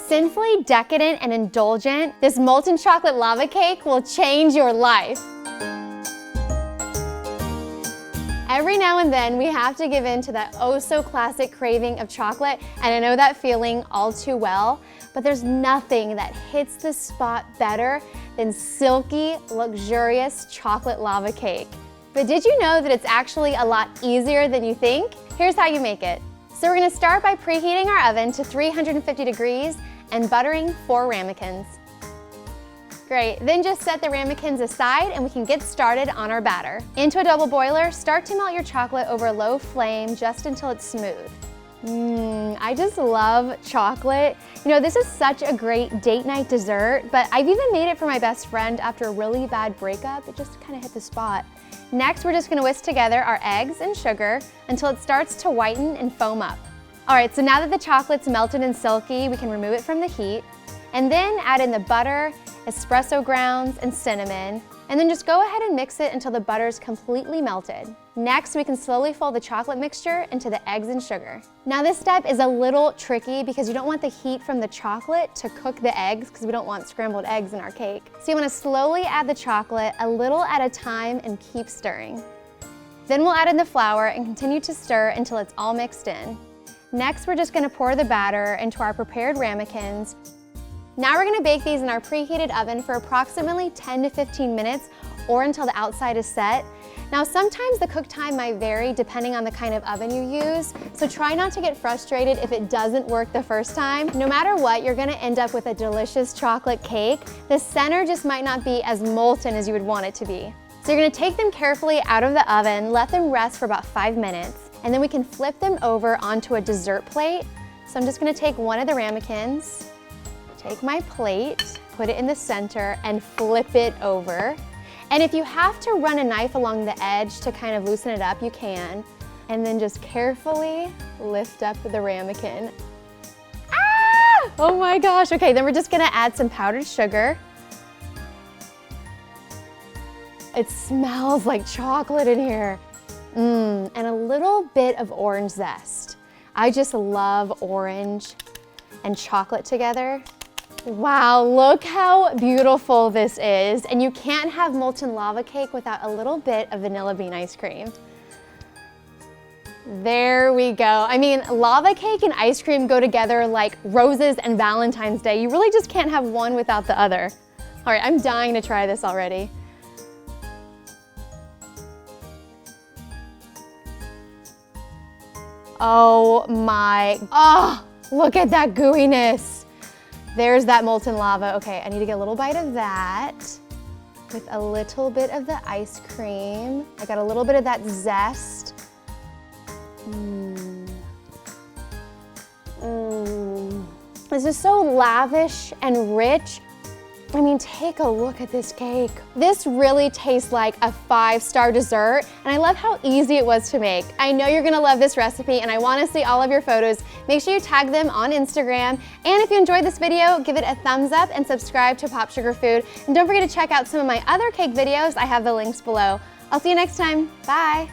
Sinfully decadent and indulgent, this molten chocolate lava cake will change your life. Every now and then, we have to give in to that oh-so-classic craving of chocolate, and I know that feeling all too well, but there's nothing that hits the spot better than silky, luxurious chocolate lava cake. But did you know that it's actually a lot easier than you think? Here's how you make it. So we're gonna start by preheating our oven to 350 degrees and buttering 4 ramekins. Great, then just set the ramekins aside and we can get started on our batter. Into a double boiler, start to melt your chocolate over a low flame just until it's smooth. I just love chocolate. You know, this is such a great date night dessert, but I've even made it for my best friend after a really bad breakup. It just kind of hit the spot. Next, we're just gonna whisk together our eggs and sugar until it starts to whiten and foam up. All right, so now that the chocolate's melted and silky, we can remove it from the heat, and then add in the butter, espresso grounds, and cinnamon, and then just go ahead and mix it until the butter's completely melted. Next, we can slowly fold the chocolate mixture into the eggs and sugar. Now this step is a little tricky because you don't want the heat from the chocolate to cook the eggs because we don't want scrambled eggs in our cake. So you want to slowly add the chocolate a little at a time and keep stirring. Then we'll add in the flour and continue to stir until it's all mixed in. Next, we're just going to pour the batter into our prepared ramekins. Now we're gonna bake these in our preheated oven for approximately 10 to 15 minutes or until the outside is set. Now sometimes the cook time might vary depending on the kind of oven you use, so try not to get frustrated if it doesn't work the first time. No matter what, you're gonna end up with a delicious chocolate cake. The center just might not be as molten as you would want it to be. So you're gonna take them carefully out of the oven, let them rest for about 5 minutes, and then we can flip them over onto a dessert plate. So I'm just gonna take one of the ramekins, take my plate, put it in the center, and flip it over. And if you have to run a knife along the edge to kind of loosen it up, you can. And then just carefully lift up the ramekin. Ah! Oh my gosh. Okay, then we're just gonna add some powdered sugar. It smells like chocolate in here. And a little bit of orange zest. I just love orange and chocolate together. Wow, look how beautiful this is. And you can't have molten lava cake without a little bit of vanilla bean ice cream. There we go. I mean, lava cake and ice cream go together like roses and Valentine's Day. You really just can't have one without the other. All right, I'm dying to try this already. Oh my, look at that gooiness. There's that molten lava. Okay, I need to get a little bite of that with a little bit of the ice cream. I got a little bit of that zest. This is so lavish and rich. I mean, take a look at this cake. This really tastes like a 5-star dessert, and I love how easy it was to make. I know you're gonna love this recipe, and I wanna see all of your photos. Make sure you tag them on Instagram, and if you enjoyed this video, give it a thumbs up and subscribe to POPSUGAR Food. And don't forget to check out some of my other cake videos. I have the links below. I'll see you next time. Bye.